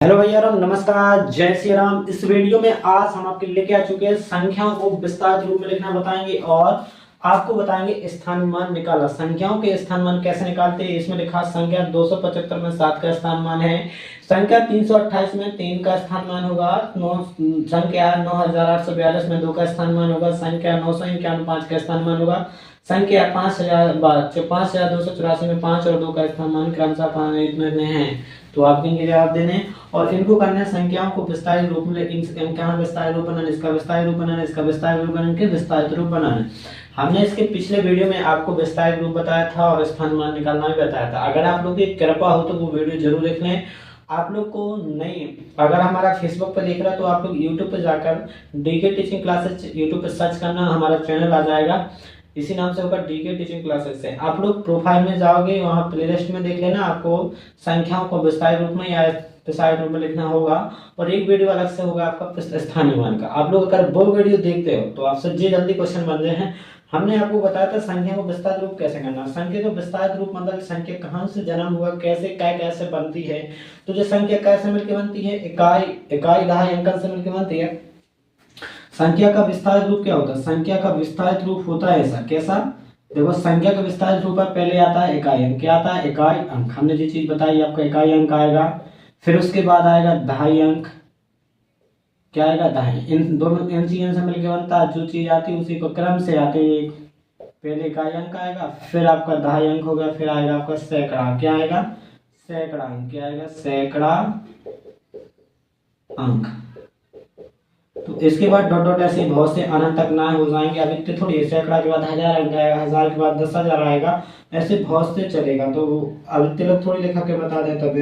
Hello भैया राम, नमस्कार, जय श्री राम। इस वीडियो में आज हम आपके लेके आ चुके हैं संख्याओं को विस्तारित रूप में लिखना बताएंगे और आपको बताएंगे स्थान मान निकाला। संख्याओं के स्थान मान कैसे निकालते हैं। इसमें लिखा संख्या 275 में 7 का स्थान मान है, संख्या 328 में 3 का स्थान मान होगा, संख्या 9842 में 2 का स्थान मान होगा, संख्या 991 5 का स्थान मान होगा, संख्या 5284 में 5 और 2 का स्थान मान क्रमशः 5 में है। तो आप इनके जवाब देने और इनको करना है संख्याओं को विस्तारित रूप में, इनका विस्तारित रूप बनाना, इसका विस्तारित रूप बनाना, इसका विस्तारित रूप बनाना, इनके विस्तारित रूप बनाना। हमने इसके पिछले वीडियो में आपको विस्तारित रूप बताया था और स्थान मान निकालना भी बताया था। अगर आप लोग की कृपा हो तो वो वीडियो जरूर देख लें। आप लोग को नहीं, अगर हमारा फेसबुक पर देख रहा है तो आप लोग यूट्यूब पर जाकर डीके टीचिंग क्लासेस यूट्यूब पर सर्च करना, हमारा चैनल आ जाएगा, इसी नाम से होगा डीके टीचिंग क्लासेस से। आप लोग प्रोफाइल में जाओगे, वहाँ प्लेलिस्ट में देख लेना, आपको संख्याओं को विस्तारित रूप में या विस्तारित रूप में लिखना होगा और एक वीडियो अलग से होगा आपका स्थानीय मान का। आप लोग अगर वो वीडियो देखते हो तो आपसे जल्दी क्वेश्चन बन रहे हैं। हमने आपको बताया था संख्या को विस्तारित रूप कैसे करना। संख्या को विस्तारित रूप मतलब संख्या कहाँ से जन्म हुआ, कैसे कैसे बनती है। तो जो संख्या कैसे मिलकर बनती है, इकाई दहाई अंकन से मिलकर बनती है। संख्या का विस्तारित रूप क्या होता है, संख्या का विस्तारित रूप होता है ऐसा, कैसा, देखो संख्या का विस्तारित रूप पहले आता है इकाई अंक। क्या आता है, इकाई अंक। हमने जो चीज बताई आपका इकाई अंक आएगा, फिर उसके बाद आएगा दहाई अंक। क्या आएगा, दहाई। इन दोनों एनसीएन से मिलकर बनता है, जो चीज आती है उसी को क्रम से आते हैं। पहले इकाई अंक आएगा, फिर आपका दहाई अंक होगा, फिर आएगा आपका सैकड़ा। क्या आएगा, सैकड़ा अंक। क्या आएगा, सैकड़ा अंक। तो इसके बाद डॉट डॉट ऐसे बहुत से अनंत तक ना हो जाएंगे। अब इतने थोड़ी, सैकड़ा के बाद 1000 अंक आएगा, 1000 के बाद 10,000 आएगा, ऐसे बहुत से चलेगा। तो अब इतने लोग थोड़ी लिखा के बता दे तब,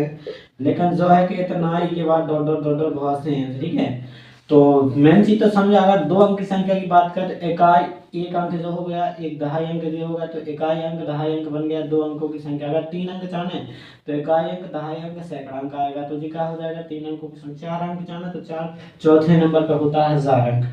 लेकिन जो है कि इतना ही के बाद डॉट डॉट डॉट डॉट बहुत से हैं। ठीक है, तो मेन चीज तो समझा। अगर दो अंक की संख्या की बात करें, इकाई एक अंक जो हो गया, एक दहाई अंक जो होगा, तो इकाई अंक दहाई अंक बन गया दो अंकों की संख्या। अगर तीन अंक चाहे तो इकाई अंक दहाई अंक सैकड़ा अंक आएगा। तो जी क्या हो जाएगा, तीन अंकों की संख्या। चार अंक चाहे तो चार, चौथे नंबर पर होता है 1000 अंक।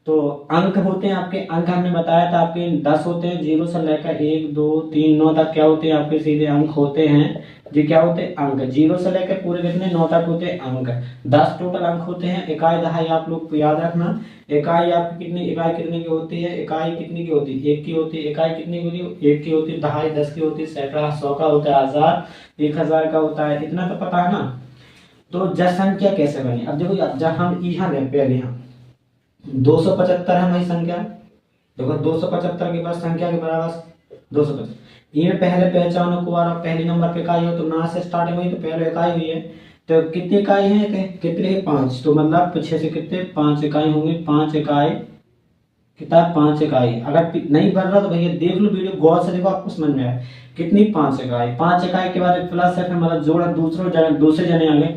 तो अंक होते हैं आपके, अंक हमने बताया था आपके 10 होते हैं, 0 से लेकर 1 2 3 9 तक क्या होते हैं आपके सीधे अंक होते हैं। जी क्या होते हैं, अंक। 0 से लेकर पूरे कितने 9 तक होते हैं अंक। 10 टोटल अंक होते हैं। इकाई दहाई आप लोग को याद रखना। इकाई आपकी कितनी, इकाई कितने की होती है, इकाई कितनी की होती है, एक की होती है। इकाई कितनी की होती है, एक की होती है। दहाई 10 की होती है। सैकड़ा 100 का होता है। 1000 1000 का होता है। इतना तो पता है ना। तो जनसंख्या कैसे बनी, अब देखो जब हम यहाँ पहले यहाँ 275 है हमारी संख्या। देखो 275 के बाद संख्या के बराबर 275। ये पहले पहचानो को आ रहा, पहले नंबर पे इकाई हो तो ना से स्टार्टिंग हुई तो पहले इकाई हुई है। तो कितनी इकाई है, कितने है, 5। तो मतलब पीछे से कितने 5 इकाई होंगी। 5 इकाई कितना, 5 इकाई। अगर नहीं बन रहा तो भैया देख लो वीडियो गौर से, देखो आपको समझ में आए कितनी 5 इकाई। 5 इकाई के बाद प्लस है, फिर मतलब जोड़ा दूसरे जने आ गए।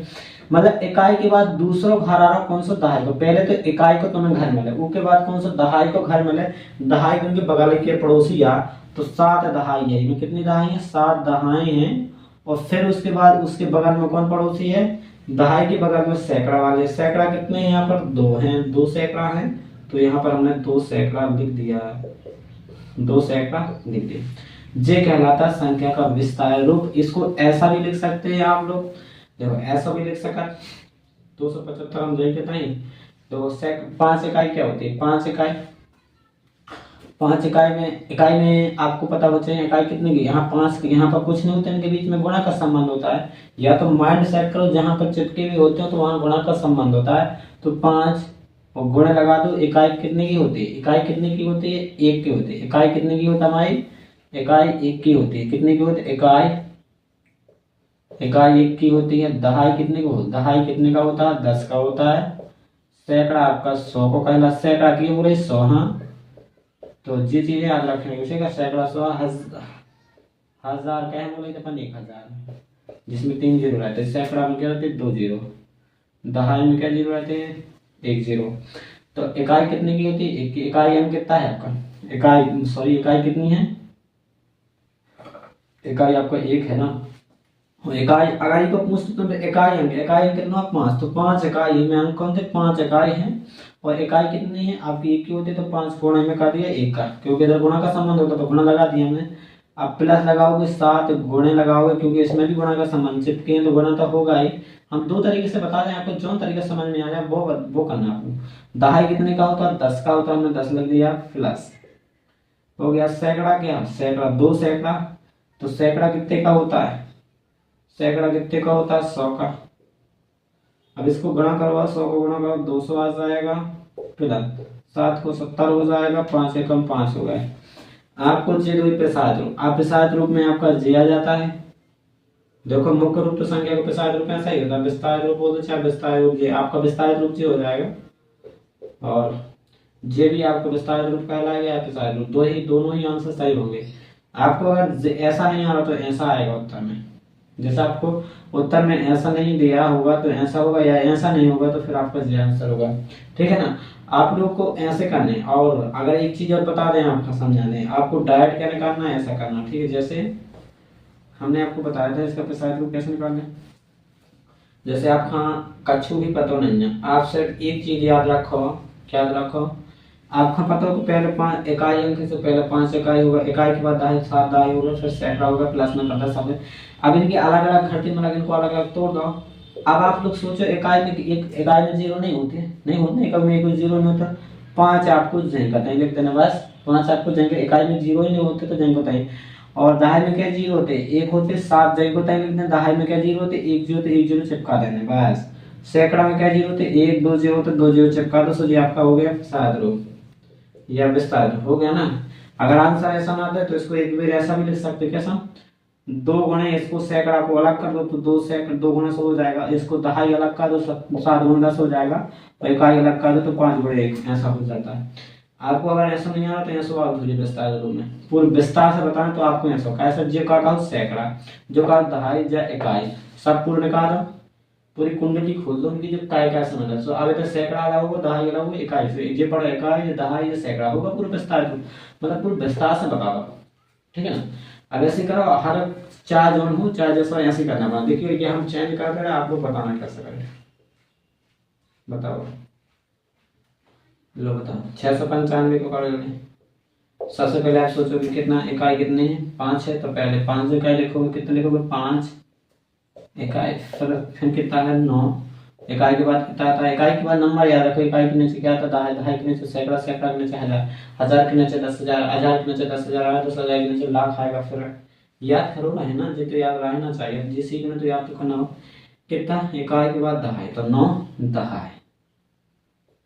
मतलब इकाई के बाद दूसरों घर आ रहा कौन सा, दहाई को। पहले तो इकाई को तुम्हें घर मिले, उसके बाद कौन सा, दहाई को घर मिले। दहाई को उनके बगल के पड़ोसी आ, तो 7 दहाई है। इनमें कितनी दहाई है, 7 दहाई हैं। और फिर उसके बाद उसके बगल में कौन पड़ोसी है, दहाई के बगल में सैकड़ा वाले। सैकड़ा कितने हैं यहाँ पर, 2 हैं, 2 सैकड़ा हैं। तो यहाँ पर हमने 2 सैकड़ा लिख दिया, 2 सैकड़ा लिख दिया। ये कहलाता संख्या का विस्तार रूप। इसको ऐसा भी लिख सकते हैं आप लोग, देखो ऐसा भी लिख सका। 275 हम देख लेते हैं। तो 5 इकाई क्या होती है, 5 इकाई। 5 इकाई में आपको पता होना चाहिए इकाई कितने की। यहाँ 5, यहाँ पर कुछ नहीं होता, इनके बीच में गुणा का संबंध होता है। या तो माइंड सेट करो, जहां पर चिपके भी होते हो तो वहां गुणा का संबंध होता है। तो 5 और गुणे लगा दो। इकाई कितने की होती है, इकाई कितने की होती है, 1 की होती है। इकाई कितने की होता है हमारी, इकाई 1 की होती है। कितने की होती है, इकाई 1 की होती है। दहाई कितने को, दहाई कितने का होता है, 10 का होता है। सैकड़ा आपका 100 को कहला, सैकड़ा की बोले 100। हाँ, तो ये चीजें याद रखने की। सैकड़ा 100, 1000 क्या है बोले तो अपन 1000, जिसमें 3 जीरो रहते हैं। सैकड़ा में क्या रहते हैं, 2 जीरो। दहाई में क्या जीरो रहते हैं, 1 जीरो। तो इकाई कितने की होती है, इकाई अंक कितना है आपका, इकाई कितनी है, इकाई आपका 1 है ना। इकाई अगर को पूछते तो इकाई अंक कितना, 5। तो 5 इकाई में अंक कौन थे, 5 इकाई हैं। और इकाई कितनी है आपकी, 1 की होती है। तो 5 गुणा में कर दिया 1 का, क्योंकि इधर गुणा का संबंध होता तो गुणा लगा दिया हमने। आप प्लस लगाओगे 7 गुणे लगाओगे, क्योंकि इसमें भी गुणा का संबंध चिपके हैं तो गुणा तो होगा ही। हम दो तरीके से बता दें आपको, जो तरीका समझ में आ जाए वो करना आपको। दहाई कितने का होता है? 10 का होता है, हमने 10 लग दिया प्लस हो गया। सैकड़ा क्या? सैकड़ा 2 सैकड़ा, तो सैकड़ा कितने का होता है? सैकड़ा कितने का होता है? 100 का। अब इसको गुणा करवा, 100 को गुणा करो 200 आ जाएगा प्लस 7 को 70 हो जाएगा, 5 एकम 5 हो गए। आपको जे दो प्रसाद रूप, आप प्रसाद रूप में आपका जे आ जाता है। देखो मुख्य रूप तो संख्या को प्रसाद रूप में ऐसा ही होता है, विस्तार रूप बोलो चाहे विस्तार रूप, जे आपका विस्तार रूप जे हो जाएगा, और जे भी आपको विस्तार रूप कहलाएगा या प्रसाद रूप, दोनों ही आंसर सही होंगे। आपको अगर ऐसा नहीं आ रहा तो ऐसा आएगा उत्तर में। जैसे आपको उत्तर में ऐसा नहीं दिया होगा तो ऐसा होगा, या ऐसा नहीं होगा तो फिर आपका जे आंसर होगा। ठीक है ना? आप लोग को ऐसे करने, और अगर एक चीज और बता दें आपका समझा दें, आपको डायरेक्ट क्या निकालना है ऐसा करना। ठीक है? जैसे हमने आपको बताया था इसका प्रसाद रूप कैसे निकालना है। जैसे आप हाँ कछु भी पता नहीं है, आप सिर्फ एक चीज याद रखो। क्या याद रखो? आपका पता हो पहले 5 इकाई अंक से पहले 5 इकाई होगा, इकाई के बाद दाई 7 दाई होगा, फिर सैकड़ा होगा, प्लस में पता सब। अब इनकी अलग अलग घटी में इनको अलग अलग तोड़ दो। अब आप लोग सोचो इकाई में जीरो नहीं होते, नहीं होते, इकाई में कोई जीरो नहीं होता। 5 आपको जहीं बताएं लिख देना बस, 5 आपको जहीं इकाई में जीरो ही नहीं होते तो जहीं बताएं। और दहाई में क्या जीरो होते? 1 होते, 7 जहीं बताएं लिख देना। दहाई में क्या जीरो होते? 1 जीरो, तो 1 जीरो चिपका देने बस। सैकड़ा में क्या जीरो होते? 1 2 जीरो, तो 2 जीरो चिपका दो। सो ये आपका हो गया प्रसाद रूप या विस्तार हो गया ना। अगर आंसर ऐसा ना दे तो इसको एक बार ऐसा भी लिख सकते, कैसा? 2 गुणे इसको सैकड़ा को अलग कर दो तो 2 सैकड़ा 2 गुणे 100 हो जाएगा। इसको दहाई अलग कर दो 7 गुणे 10 हो जाएगा, और इकाई अलग कर दो तो 5 गुणे 1 ऐसा हो जाता है। आपको अगर ऐसा नहीं आ रहा तो ऐसा आप थोड़ी विस्तार रूप में पूरे विस्तार से बताएं तो आपको ऐसा कैसा जो का सैकड़ा, जो का दहाई या इकाई, सब पूर्ण निकाल दो, पूरी कुंडली खोल दो उनकी, जो काय क्या समझ है। सो अब इधर सैकड़ा अलग होगा, दहाई अलग होगा, इकाई से ये पड़ा इकाई दहाई ये सैकड़ा होगा, पूरे विस्तार मतलब पूरे विस्तार से बताओ। ठीक है ना? अब ऐसे करो, हर 4 जोन हो 4 जैसा ऐसे करना पड़ा। देखिए ये हम चेंज कर रहे हैं, आप लोग बताना कैसे करें, बताओ। लो बताओ 695 को करोगे। सबसे पहले आप सोचोगे कितना इकाई कितने हैं? 5 है, तो पहले 5 इकाई लिखोगे। कितने लिखोगे? 5 इकाई। फिर कितना है? 9 इकाई के बाद कितना आता है? इकाई के बाद नंबर याद रखो। इकाई के नीचे क्या आता है? दहाई, दहाई के नीचे सैकड़ा, सैकड़ा के नीचे हजार, हजार के नीचे 10,000, हजार के नीचे 10,000 आया, 10,000 के नीचे लाख आएगा। फिर याद करो ना, है ना? जी तो याद रहना चाहिए, जिस चीज में तो याद तो करना हो। कितना? इकाई के बाद दहाई, तो 9 दहाई,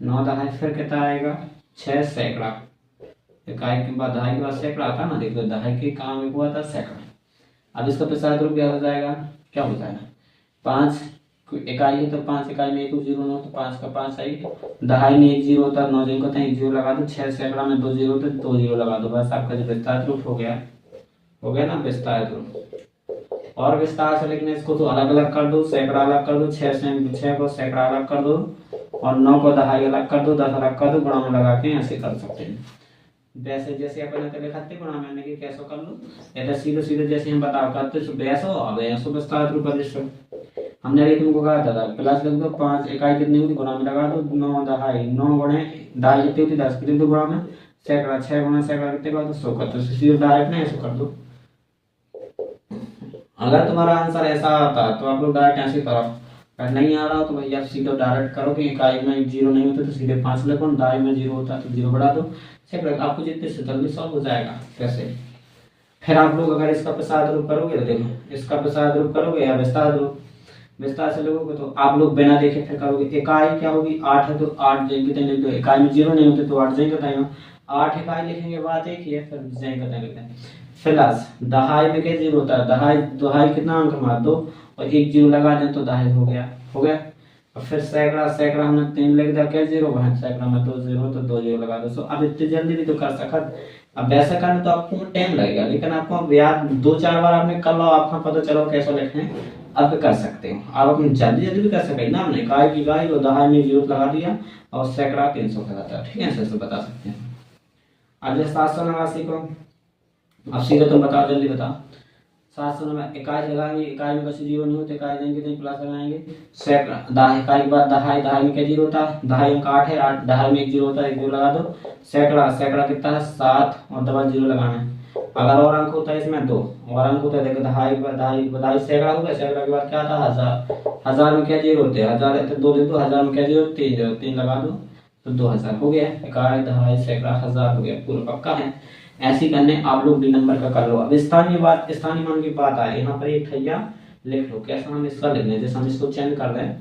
9 दहाई। फिर कितना आएगा? 6 सैकड़ा। इकाई के बाद दहाई के बाद सैकड़ा आता ना, देखो दहाई के काम में हुआ था सैकड़ा। अब इसका प्रसाद रूप क्या हो जाएगा? क्या हो जाएगा? 5 इकाई है तो 5 इकाई में 1 जीरो ना, तो 5 का 5 आई। दहाई में 1 जीरो होता है, 9 जिनको था 1 जीरो लगा दो। 6 सैकड़ा में 2 जीरो होते 2 जीरो लगा दो, बस आपका जो विस्तार रूप हो गया ना विस्तार रूप। और विस्तार से लिखने इसको तो अलग अलग कर दो, सैकड़ा अलग कर दो, 6 को सैकड़ा अलग कर दो, और 9 को दहाई अलग कर दो, 10 अलग कर दो, गुणा में लगा के ऐसे कर सकते हैं। वैसे जैसे अपन ने लिखा थे गुणा में कि कैसे कर लो, ऐसे सीधे सीधे जैसे हम बताओ करते तो वैसो अब ऐसो विस्तार रूप रजिस्टर। हमने अभी तुमको कहा था प्लस लिख दो, 5 इकाई कितनी होती गुणा में लगा दो, 9 दहाई, 9 गुणे दहाई कितनी होती 10 कितनी दो गुणा में सैकड़ा, 6 गुणा सैकड़ा कितने का? तो 100 का। तो सीधे डायरेक्ट नहीं ऐसे कर दो। अगर तुम्हारा आंसर ऐसा आता तो आप लोग डायरेक्ट ऐसे करो, अगर नहीं आ रहा तो भैया सीधे डायरेक्ट करो कि इकाई में 0 नहीं होता तो सीधे 5 लिखो, दहाई में 0 होता तो 0 बढ़ा दो, सैकड़ा। आपको जितने से जल्दी सॉल्व हो जाएगा। कैसे? फिर आप लोग अगर इसका प्रसाद रूप करोगे तो देखो, इसका प्रसाद रूप करोगे या विस्तार रूप, विस्तार से लोगों को तो आप लोग बिना देखे फिर करोगे। इकाई क्या होगी? 8 है तो 8 जैन कितने लिख दो, इकाई में 0 नहीं होते तो 8 जैन बताएगा, 8 इकाई लिखेंगे, बात एक ही है, फिर जैन कितने लिखते हैं। प्लस दहाई में क्या 0 होता है? दहाई, दहाई कितना अंक मार दो और 1 0 लगा दें तो दहाई हो गया, हो गया। और फिर सैकड़ा, सैकड़ा हमने 3 लिख दिया, क्या 0 वहां सैकड़ा में 2 0 तो 2 0 लगा दो। सो अब इतनी जल्दी भी तो कर सकत। अब वैसा करना तो आपको टाइम लगेगा, लेकिन आपको याद 2-4 बार आपने कर लो, आपको पता चलो कैसे लिखना है, अब कर सकते हो। आप अपनी जल्दी जल्दी भी कर सकते हैं ना। हमने इकाई की इकाई और दहाई में 0 लगा दिया और सैकड़ा 300 का था। ठीक है, ऐसे बता सकते हैं। अब 789 को अब सीधे तुम बताओ, जल्दी बताओ। 700 में इकाई लगाएंगे, इकाई में बस 0 नहीं होते, इकाई देंगे तो प्लस लगाएंगे। सैकड़ा दहाई, इकाई के बाद दहाई, दहाई में क्या 0 होता है? दहाई अंक 8 है, 8 दहाई में 1 0 होता है, 1 0 लगा दो। सैकड़ा, सैकड़ा कितना है? 7 और डबल 0 लगाना है, अगर और अंक होता है इसमें 2 और अंक होता है, देखो दहाई बधाई बधाई सैकड़ा हो गया, सैकड़ा के बाद क्या आता है 1000, 1000 में क्या जीरो होते हैं, 1000 है तो 2 लिख दो, 1000 में क्या जीरो 3 जीरो 3 लगा दो तो 2000 हो गया, इकाई दहाई सैकड़ा हजार हो गया, पूरा पक्का है। ऐसे ही करने आप लोग डी नंबर का कर लो। अब स्थानीय मान की बात आए, यहाँ पर एक ठैया लिख लो, कैसा हम इसका लिख लें, जैसे हम इसको चेंज कर दें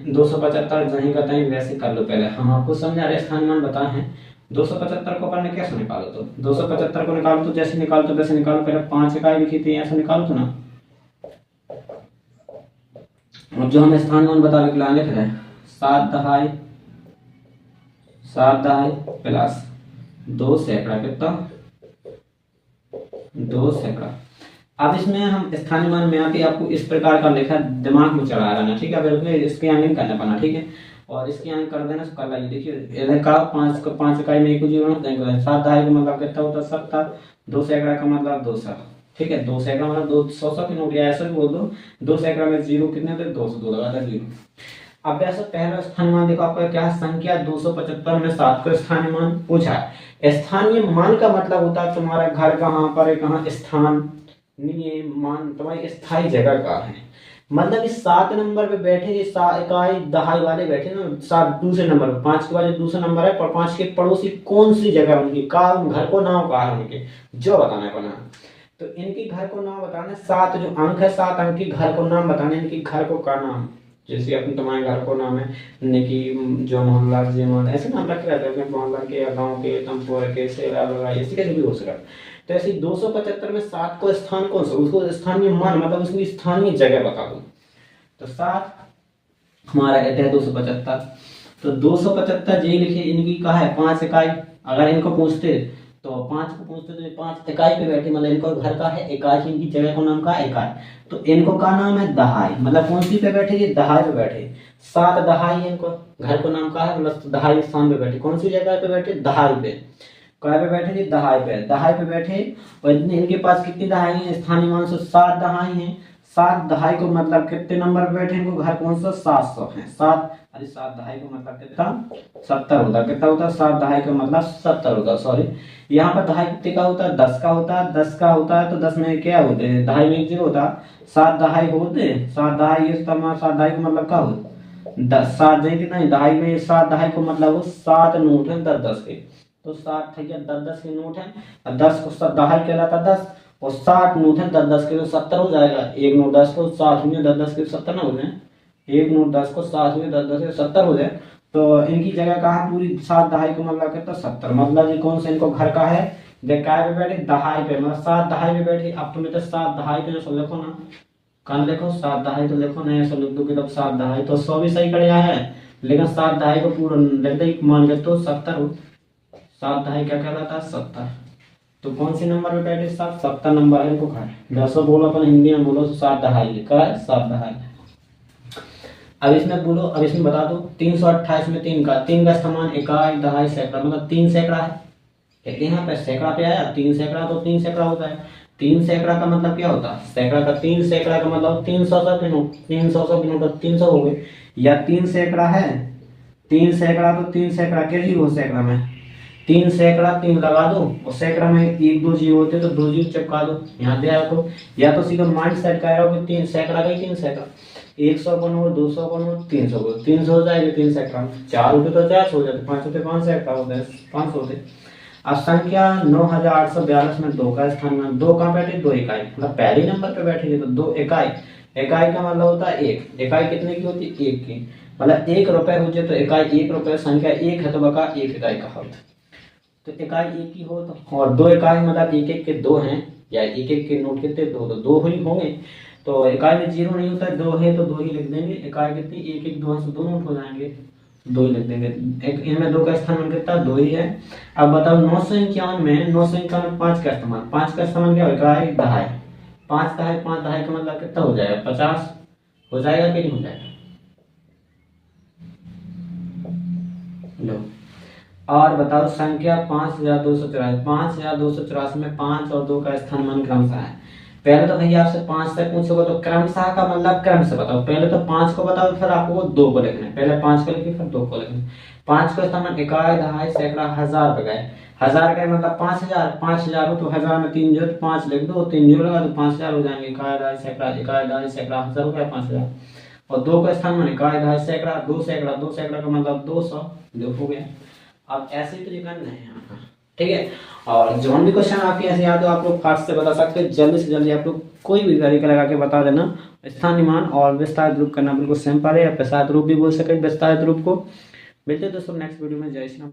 275 जहीं का तहीं वैसे कर लो। पहले हम आपको समझा रहे स्थानीय मान बताए हैं। 275 को अपन ने कैसे निकालो, तो 275 को निकालो तो जैसे निकालो तो वैसे निकालो, पहले 5 इकाई लिखी थी ऐसे निकालो तो ना। और जो हम स्थानीय मान बता रहे लिख रहे हैं 7 दहाई प्लस 2 सैकड़ा, कितना 2 सैकड़ा। अब इसमें हम स्थानीय मान में आके आपको इस प्रकार का लिखा दिमाग में चढ़ा रहना, ठीक है, फिर इसके आगे करना पड़ना, ठीक है। और इसके आगे कर देना कर लाइए, देखिए इधर का 5 इकाई में 1 जीरो 7 दहाई का मतलब कितना होता है 70, 2 सैकड़ा का मतलब 200, ठीक है। 2 सैकड़ा मतलब 200 की नोट, या ऐसा भी बोल दो 2 सैकड़ा में जीरो कितने थे 202 लगा था जीरो। अब ऐसा पहला स्थानीय मान देखो आपका क्या संख्या 275 में 7 को स्थानीय मान पूछा है। स्थानीय मान का मतलब होता है तुम्हारा घर कहाँ पर है, कहाँ स्थान नहीं मान तुम्हारी स्थायी जगह का है, मतलब इस 7 नंबर पे बैठे ये इकाई दहाई वाले बैठे ना, 7 दूसरे नंबर पे, 5 के बाद दूसरा नंबर है पर 5 के पड़ोसी कौन सी जगह उनकी का घर को नाम कहा है उनके जो बताना पड़ा, तो इनकी घर को नाम बताना, 7 जो अंक है 7 अंक की घर को नाम बताना, इनकी घर को का नाम, जैसे अपने तुम्हारे घर को नाम है निकी जो मोहल्ला जे मोहल्ला ऐसे नाम रखे रहते हैं अपने मोहल्ला के या गाँव के तमपुर के सेरा लगा ऐसे कैसे भी हो सकता। तो ऐसे 275 में 7 को स्थान कौन सा, उसको स्थानीय मान मतलब उसकी स्थानीय जगह बता दो। तो 7 हमारा कहते हैं 275, तो 275 जे लिखे इनकी कहा है 5 इकाई, अगर इनको पूछते तो 5 को पूछते तो 5 इकाई पे बैठे, मतलब इनको घर का है इकाई, इनकी जगह को नाम का है इकाई, तो इनको का नाम है दहाई, मतलब कौन सी पे बैठे ये दहाई पे बैठे, 7 दहाई इनको घर को नाम का है, मतलब दहाई स्थान पे बैठे, कौन सी जगह पे बैठे दहाई पे, कहाँ पे बैठे जी दहाई पे बैठे। और इतने इनके पास कितनी दहाई है स्थानीय मान से 7 दहाई हैं, 7 दहाई को मतलब कितने नंबर पे बैठे इनको घर कौन सा 700 है, 7 अरे 7 दहाई को मतलब कितना 70 होता है, कितना होता है 7 दहाई का मतलब 70 होता है, सॉरी यहाँ पर दहाई कितने का होता है 10 का होता है, 10 का होता है तो 10 में क्या होते हैं दहाई में 0 होता, 7 दहाई होते 7 दहाई ये 7 दहाई को मतलब क्या होता 10, 7 जाए कितना दहाई में 7 दहाई को मतलब वो 7 नोट है 10 के, तो 7 ठैया 10 के नोट है, 10 को 7 दहाई कहलाता 10 और 60 नोट है 10 के तो 70 हो जाएगा, एक नोट 10 को 60 में 10 के 70 ना हो जाए, एक नोट 10 को 60 में 10 के 70 हो जाए, तो इनकी जगह कहाँ पूरी 7 दहाई को मतलब कितना 70, मतलब ये कौन सा इनको घर का है काय पे बैठे दहाई पे, मतलब 7 दहाई पे बैठे। अब तुम्हें तो 7 दहाई पे सब लिखो ना, कल लिखो 7 दहाई तो लिखो ना, ऐसा लिख दो कि तब 7 दहाई तो 100 भी सही पड़ेगा है, लेकिन 7 दहाई को पूरा लिख दे मान के तो 70 हो, 7 दहाई क्या कहलाता है 70, तो कौन से नंबर पे बैठे 70 नंबर है इनको घर, वैसे बोलो अपन हिंदी में बोलो 7 दहाई लिखा है 7 दहाई। अब इसमें बोलो, अब इसमें बता दो 328 में 3 का समान इकाई दहाई सैकड़ा, मतलब 3 सैकड़ा है, यहाँ पे सैकड़ा पे आया 3 सैकड़ा तो 3 सैकड़ा होता है, 3 सैकड़ा का मतलब क्या होता है सैकड़ा का 3 सैकड़ा का मतलब 300 के नोट, 300 के नोट 300 हो गए, या 3 सैकड़ा है 3 सैकड़ा तो 3 सैकड़ा के जीरो सैकड़ा में 3 सैकड़ा 3 लगा दो और सैकड़ा में 1 2 जीरो होते तो 2 जीरो चिपका दो, यहाँ दे आपको, या तो सीधा माइंड सेट कर रहा हो कि 3 सैकड़ा का ही 3 सैकड़ा, 100 का नोट 200 का नोट 300 को 300 हो जाएगा 3 सैकड़ा, 4 होते तो 400 हो जाते, 5 होते 5 सैकड़ा होते हैं 500 होते। अब संख्या 9842 में 2 का स्थान में 2 कहाँ बैठे 2 इकाई, मतलब पहले नंबर पे बैठेंगे तो 2 इकाई, इकाई का मतलब होता है 1, इकाई कितने की होती है 1 की, मतलब 1 रुपए हो जाए तो इकाई 1 रुपए, संख्या 1 है तो बका 1 इकाई का होता, तो इकाई 1 की हो तो, और 2 इकाई मतलब 1 1 के 2 हैं, या 1 1 के नोट कितने 2 तो 2 ही होंगे, तो इकाई में 0 नहीं होता है 2 है तो 2 ही लिख देंगे, इकाई कितनी 1 1 2 से 2 नोट हो जाएंगे 2 ही लिख देंगे, एक इनमें 2 का स्थान कितना 2 ही है। अब बताओ 951 में 951 5 का इस्तेमाल, 5 का इस्तेमाल क्या होगा इकाई दहाई, 5 दहाई 5 दहाई का मतलब कितना हो जाएगा 50 हो जाएगा कि नहीं हो जाएगा, लो। और बताओ संख्या 5284 में 5 और 2 का स्थान मान क्रमशः है। पहले तो भैया आपसे 5 से पूछोगे तो क्रमशः का मतलब क्रम से बताओ, पहले तो 5 को बताओ फिर आपको 2 को लिखना है, पहले 5 को लिखिए फिर 2 को लिखना। 5 को स्थान में इकाई दहाई सैकड़ा हजार पे गए। 1000 का मतलब 5000 हो तो 1000 में 3 जोड़ 5 लिख दो, 3 जोड़ेगा तो 5000 हो जाएंगे। इकाई दहाई सैकड़ा 1000 हो गया 5000। और 2 को स्थान में इकाई दहाई सैकड़ा 2 सैकड़ा का मतलब 200 जो हो गया। अब ऐसे ही तरीका नहीं है यहाँ का, ठीक है। और जो भी क्वेश्चन आपके ऐसे याद हो आप लोग फास्ट से बता सकते हैं। जल्दी से जल्दी आप लोग कोई भी तरीका लगा के बता देना। स्थानीय मान और विस्तारित रूप करना बिल्कुल सिंपल है, या प्रसारित रूप भी बोल सके विस्तारित रूप को। मिलते हैं दोस्तों नेक्स्ट वीडियो में। जय श्री राम।